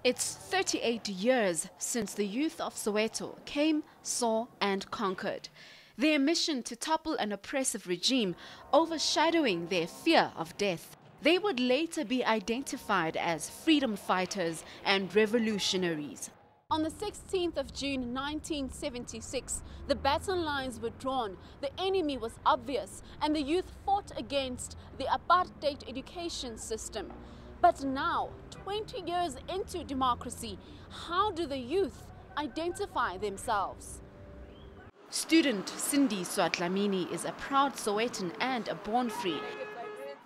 It's 38 years since the youth of Soweto came, saw and conquered. Their mission to topple an oppressive regime overshadowing their fear of death. They would later be identified as freedom fighters and revolutionaries. On the 16th of June 1976, the baton lines were drawn, the enemy was obvious, and the youth fought against the apartheid education system. But now, 20 years into democracy, how do the youth identify themselves? Student SINDISWA DLAMINI is a proud Sowetan and a born free.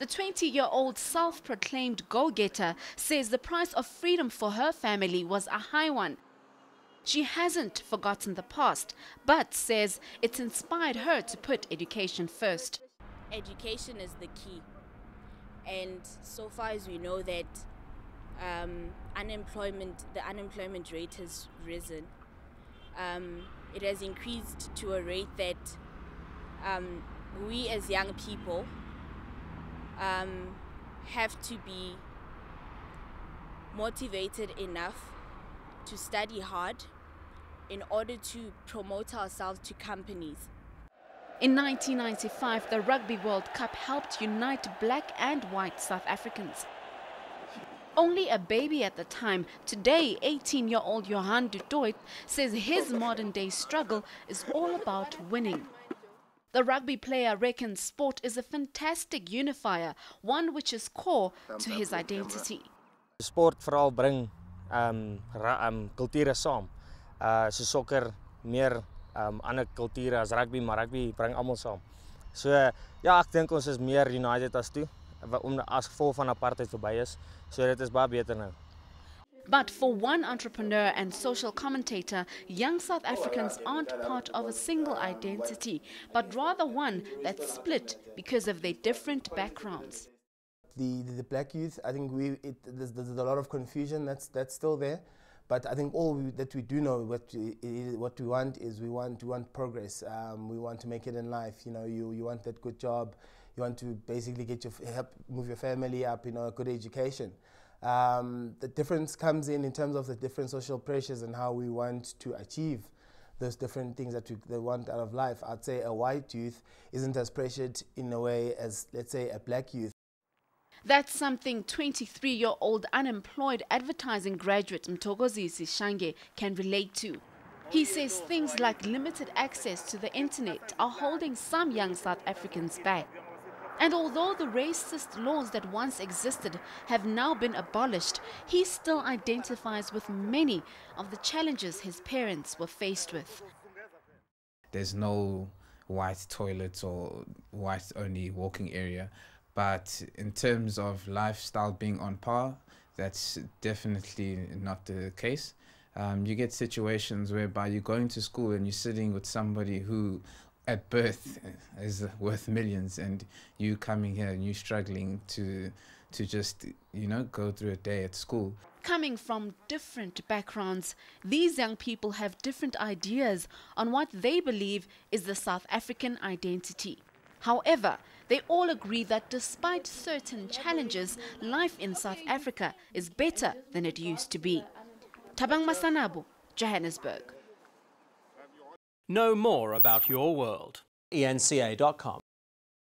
The 20-year-old self-proclaimed go-getter says the price of freedom for her family was a high one. She hasn't forgotten the past, but says it's inspired her to put education first. Education is the key. And so far as we know that the unemployment rate has risen. It has increased to a rate that we as young people have to be motivated enough to study hard in order to promote ourselves to companies. In 1995, the Rugby World Cup helped unite black and white South Africans. Only a baby at the time, today 18-year-old JOHAN du TOIT says his modern-day struggle is all about winning. The rugby player reckons sport is a fantastic unifier, one which is core to his identity. Sport vooral bring kulture saam. So soccer meer ander kulture as rugby, maar rugby bring almal saam. So ja, ek dink ons is meer united as toe, as gevolg van apartheid verby is. So dit is baie beter nou. But for one entrepreneur and social commentator, young South Africans aren't part of a single identity, but rather one that's split because of their different backgrounds. The black youth, I think there's a lot of confusion that's still there. But I think that we do know what we want is we want progress. We want to make it in life. You know, you want that good job. You want to basically help move your family up. You know, a good education. The difference comes in terms of the different social pressures and how we want to achieve those different things that we want out of life. I'd say a white youth isn't as pressured in a way as, let's say, a black youth. That's something 23-year-old unemployed advertising graduate MTHOKOZISI SHANGE can relate to. He says things like limited access to the internet are holding some young South Africans back. And although the racist laws that once existed have now been abolished, he still identifies with many of the challenges his parents were faced with. There's no white toilets or white-only walking area. But in terms of lifestyle being on par, that's definitely not the case. You get situations whereby you're going to school and you're sitting with somebody who at birth is worth millions, and you coming here and you struggling to just, you know, go through a day at school. Coming from different backgrounds, these young people have different ideas on what they believe is the South African identity. However, they all agree that despite certain challenges, life in South Africa is better than it used to be. THABANG MASANABO, Johannesburg. Know more about your world. enca.com